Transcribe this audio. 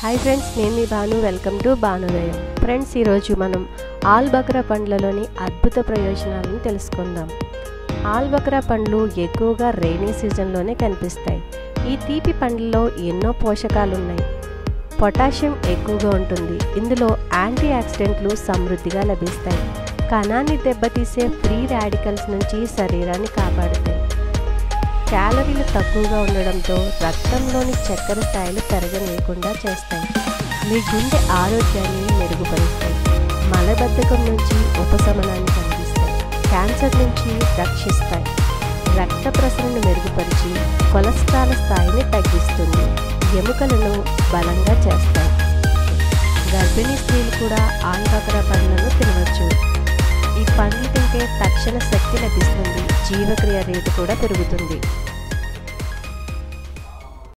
Hi friends, నేను మీ Bhanu. Welcome to Bhanudayam. Friends, ఈరోజు మనం ఆల్బక్రా పండ్లలోని అద్భుత ప్రయోజనాలను తెలుసుకుందాం. ఆల్బక్రా పండ్లు ఎక్కువగా రైనీ సీజన్లోనే కనిపిస్తాయి. ఈ తీపి పండ్లలో ఎన్నో పోషకాలు ఉన్నాయి. పొటాషియం ఎక్కువగా ఉంటుంది. ఇందులో యాంటీ ఆక్సిడెంట్లు సమృద్ధిగా లభిస్తాయి. కణాన్ని దెబ్బతీసే ఫ్రీ రాడికల్స్ నుంచి శరీరాన్ని కాపాడుతాయి. క్యాలరీలు తక్కువగా ఉండడంతో రక్తంలోని చక్కెర స్థాయిలు పెరగనీయకుండా చేస్తాయి. మీ గుండె ఆరోగ్యాన్ని మెరుగుపరుస్తాయి. మలబద్ధకం నుంచి ఉపశమనాన్ని కలిగిస్తాయి. క్యాన్సర్ నుంచి రక్షిస్తాయి. రక్త ప్రసరణను మెరుగుపరిచి కొలెస్ట్రాల్ స్థాయిని తగ్గిస్తుంది. ఎముకలను బలంగా చేస్తాయి. గర్భిణీ స్త్రీలు కూడా ఆల్బక్రా పండ్లను తినవచ్చు. ఈ పండ్లు తింటే తక్షణ శక్తి లభిస్తుంది. జీవక్రియ రేటు కూడా పెరుగుతుంది.